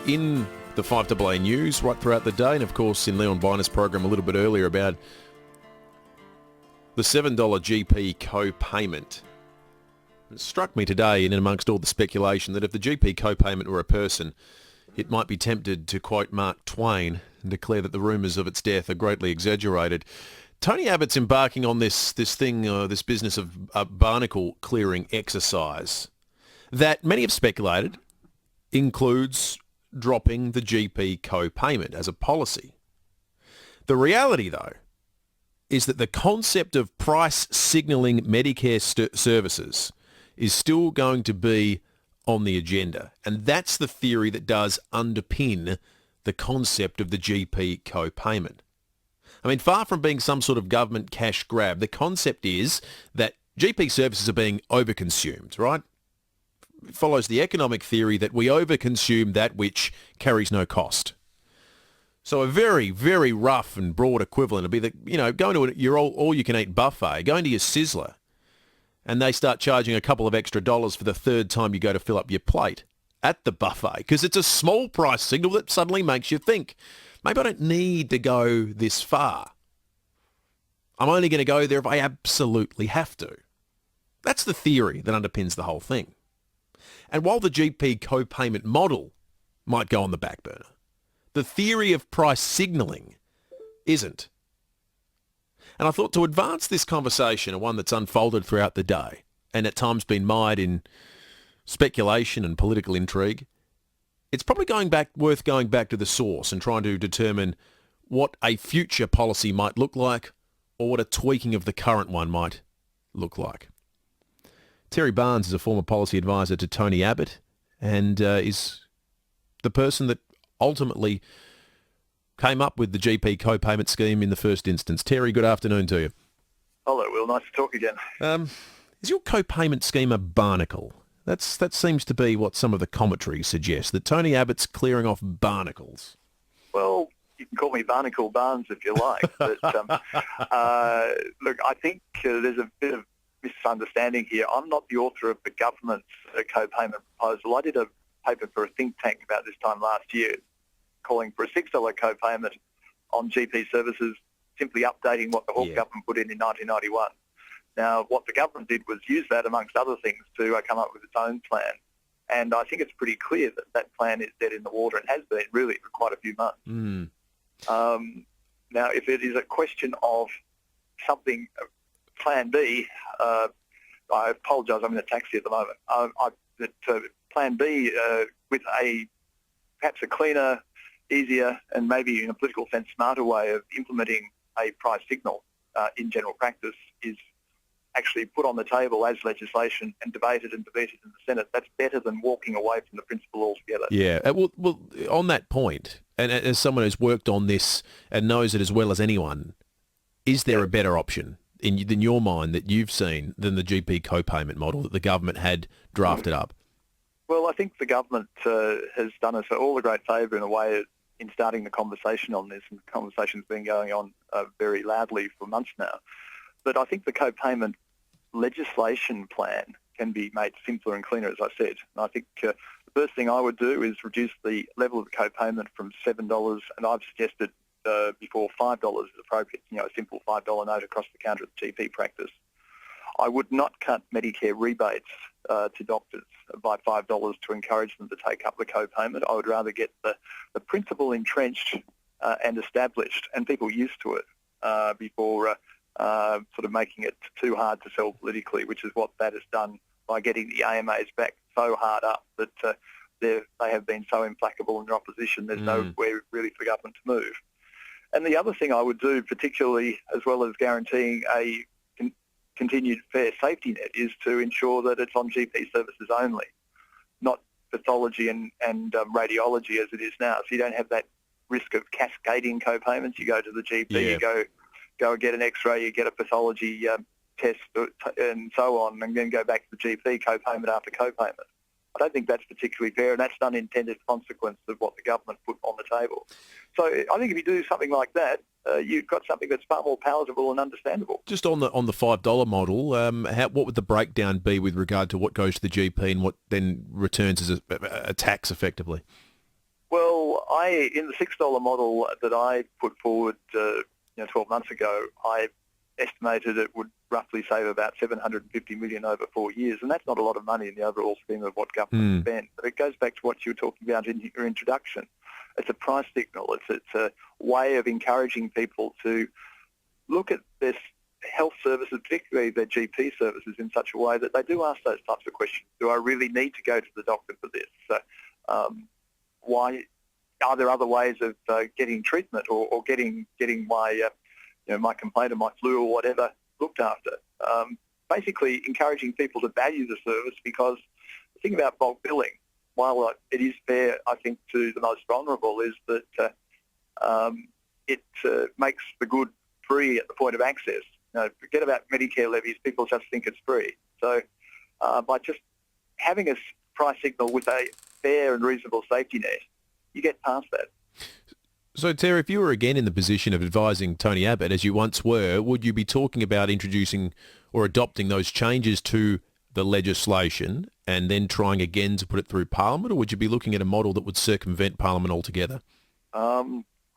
in the 5AA news right throughout the day, and of course in Leon Biner's program a little bit earlier about the $7 GP co-payment. It struck me today, in amongst all the speculation, that if the GP co-payment were a person, it might be tempted to quote Mark Twain and declare that the rumours of its death are greatly exaggerated. Tony Abbott's embarking on this business of a barnacle clearing exercise that many have speculated includes dropping the GP co-payment as a policy. The reality, though, is that the concept of price signalling Medicare services is still going to be on the agenda. And that's the theory that does underpin the concept of the GP co-payment. I mean, far from being some sort of government cash grab, the concept is that GP services are being overconsumed, right? It follows the economic theory that we overconsume that which carries no cost. So a very, very rough and broad equivalent would be that, going to your all-you-can-eat buffet, going to your Sizzler, and they start charging a couple of extra dollars for the third time you go to fill up your plate at the buffet, because it's a small price signal that suddenly makes you think, maybe I don't need to go this far. I'm only going to go there if I absolutely have to. That's the theory that underpins the whole thing. And while the GP co-payment model might go on the back burner, the theory of price signalling isn't. And I thought to advance this conversation, one that's unfolded throughout the day and at times been mired in speculation and political intrigue, it's probably worth going back to the source and trying to determine what a future policy might look like or what a tweaking of the current one might look like. Terry Barnes is a former policy advisor to Tony Abbott and is the person that ultimately came up with the GP co-payment scheme in the first instance. Terry, good afternoon to you. Hello, Will. Nice to talk again. Is your co-payment scheme a barnacle? That seems to be what some of the commentary suggests, that Tony Abbott's clearing off barnacles. Well, you can call me Barnacle Barnes if you like. But look, I think there's a bit of misunderstanding here. I'm not the author of the government's co-payment proposal. I did a paper for a think tank about this time last year calling for a $6 co-payment on GP services, simply updating what the Hawke government put in 1991. Now, what the government did was use that, amongst other things, to come up with its own plan. And I think it's pretty clear that that plan is dead in the water and has been really for quite a few months. Now, if it is a question of something, Plan B, I apologise, I'm in a taxi at the moment. Plan B with perhaps a cleaner, easier, and maybe in a political sense smarter way of implementing a price signal in general practice is actually put on the table as legislation and debated in the Senate. That's better than walking away from the principle altogether. Yeah. Well, on that point, and as someone who's worked on this and knows it as well as anyone, is there a better option in your mind that you've seen than the GP co-payment model that the government had drafted up? Well, I think the government has done us all a great favour in a way in starting the conversation on this, and the conversation's been going on very loudly for months now. But I think the co-payment legislation plan can be made simpler and cleaner, as I said. And I think the first thing I would do is reduce the level of the co-payment from $7, and I've suggested before $5 is appropriate, a simple $5 note across the counter at the GP practice. I would not cut Medicare rebates to doctors by $5 to encourage them to take up the co-payment. I would rather get the principle entrenched and established and people used to it before sort of making it too hard to sell politically, which is what that has done by getting the AMAs back so hard up that they have been so implacable in their opposition. There's nowhere really for government to move. And the other thing I would do, particularly as well as guaranteeing a continued fair safety net, is to ensure that it's on GP services only, not pathology and radiology as it is now. So you don't have that risk of cascading co-payments. You go to the GP, you go and get an X-ray, you get a pathology test and so on, and then go back to the GP co-payment after co-payment. I don't think that's particularly fair, and that's an unintended consequence of what the government put on the table. So I think if you do something like that, you've got something that's far more palatable and understandable. Just on the $5 model, what would the breakdown be with regard to what goes to the GP and what then returns as a tax effectively? Well, Well, in the $6 model that I put forward 12 months ago, I estimated it would roughly save about $750 million over 4 years, and that's not a lot of money in the overall scheme of what government spend. But it goes back to what you were talking about in your introduction. It's a price signal. It's a way of encouraging people to look at this health services, particularly their GP services, in such a way that they do ask those types of questions. Do I really need to go to the doctor for this? So, why are there other ways of getting treatment or getting my my complaint or my flu or whatever looked after? Basically encouraging people to value the service, because the thing about bulk billing, while it is fair, I think, to the most vulnerable, is that it makes the good free at the point of access. Forget about Medicare levies, people just think it's free. So by just having a price signal with a fair and reasonable safety net, you get past that. So, Terry, if you were again in the position of advising Tony Abbott, as you once were, would you be talking about introducing or adopting those changes to the legislation and then trying again to put it through Parliament, or would you be looking at a model that would circumvent Parliament altogether?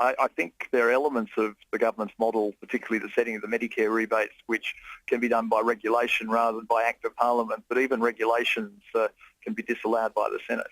I think there are elements of the government's model, particularly the setting of the Medicare rebates, which can be done by regulation rather than by act of Parliament, but even regulations can be disallowed by the Senate.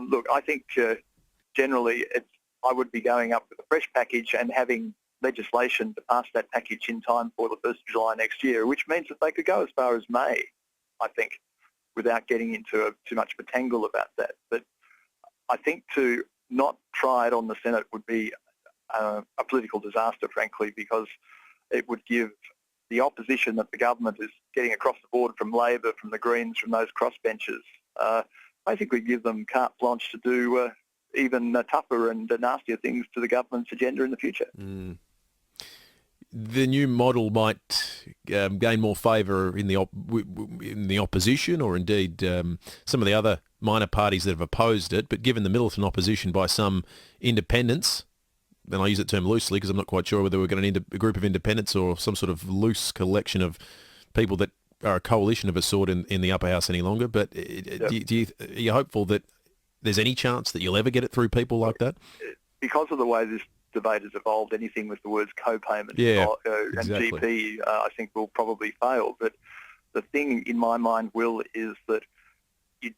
Look, I think generally I would be going up with a fresh package and having legislation to pass that package in time for the 1st of July next year, which means that they could go as far as May, I think, without getting into too much of a tangle about that. But I think to not try it on the Senate would be a political disaster, frankly, because it would give the opposition that the government is getting across the board from Labor, from the Greens, from those crossbenchers, basically give them carte blanche to do even tougher and nastier things to the government's agenda in the future. The new model might gain more favour in the opposition, or indeed some of the other minor parties that have opposed it, but given the militant opposition by some independents, and I use that term loosely because I'm not quite sure whether we're going to need a group of independents or some sort of loose collection of people that are a coalition of a sort in the upper house any longer, but are you hopeful that there's any chance that you'll ever get it through people like that? Because of the way this debate has evolved, anything with the words co-payment exactly. and GP, I think will probably fail. But the thing in my mind, Will, is that you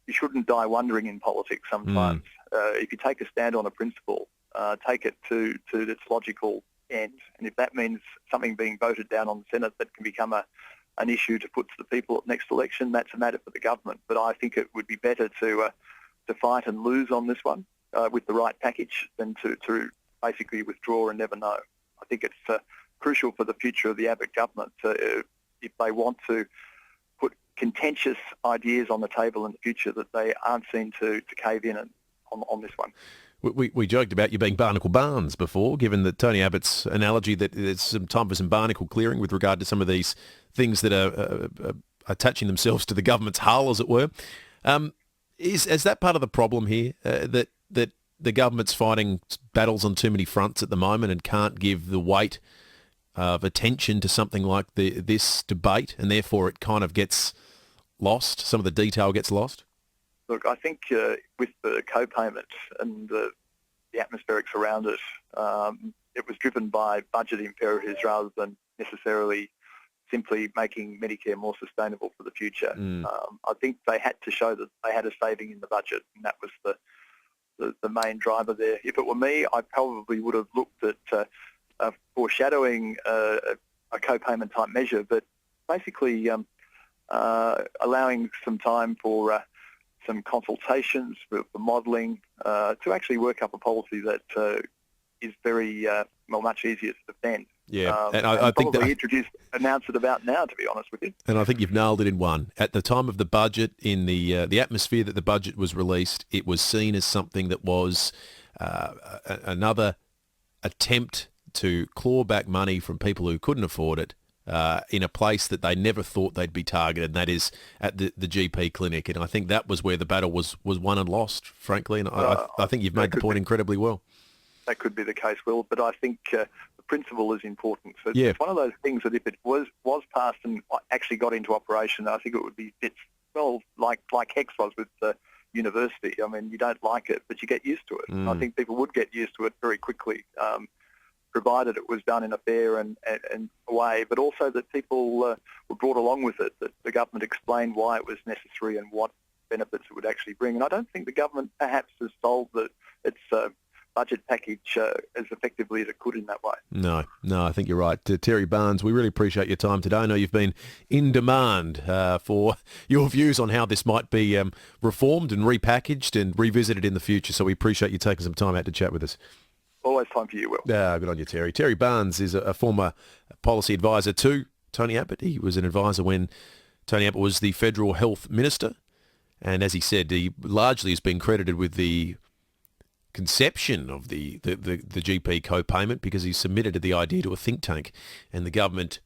shouldn't die wondering in politics sometimes. If you take a stand on a principle, take it to its logical end. And if that means something being voted down on the Senate that can become an issue to put to the people at next election, that's a matter for the government. But I think it would be better to fight and lose on this one with the right package than to basically withdraw and never know. I think it's crucial for the future of the Abbott government if they want to put contentious ideas on the table in the future, that they aren't seen to cave in on this one. We joked about you being barnacle barns before, given that Tony Abbott's analogy that there's some time for some barnacle clearing with regard to some of these things that are attaching themselves to the government's hull, as it were. Is that part of the problem here, that the government's fighting battles on too many fronts at the moment and can't give the weight of attention to something like this debate, and therefore it kind of gets lost, some of the detail gets lost? Look, I think with the co-payment and the atmospherics around it, it was driven by budget imperatives rather than necessarily simply making Medicare more sustainable for the future. I think they had to show that they had a saving in the budget, and that was the main driver there. If it were me, I probably would have looked at foreshadowing a co-payment type measure, but basically allowing some time for some consultations, for modelling, to actually work up a policy that is very much easier to defend. Yeah, and I think probably announce it about now, to be honest with you. And I think you've nailed it in one. At the time of the budget, in the atmosphere that the budget was released, it was seen as something that was another attempt to claw back money from people who couldn't afford it, in a place that they never thought they'd be targeted, and that is at the GP clinic. And I think that was where the battle was won and lost, frankly. And I think you've made the point incredibly well. That could be the case, Will, but I think the principle is important. So yeah. It's one of those things that if it was passed and actually got into operation, I think it would be like HEX was with university. I mean, you don't like it, but you get used to it. And I think people would get used to it very quickly, provided it was done in a fair and way, but also that people were brought along with it, that the government explained why it was necessary and what benefits it would actually bring. And I don't think the government perhaps has solved its budget package as effectively as it could in that way. No, I think you're right. Terry Barnes, we really appreciate your time today. I know you've been in demand for your views on how this might be reformed and repackaged and revisited in the future, so we appreciate you taking some time out to chat with us. Always time for you, Will. Good on you, Terry. Terry Barnes is a former policy advisor to Tony Abbott. He was an advisor when Tony Abbott was the Federal Health Minister. And as he said, he largely has been credited with the conception of the GP co-payment because he submitted the idea to a think tank and the government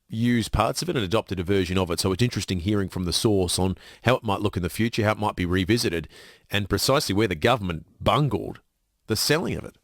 used parts of it and adopted a version of it. So it's interesting hearing from the source on how it might look in the future, how it might be revisited, and precisely where the government bungled the selling of it.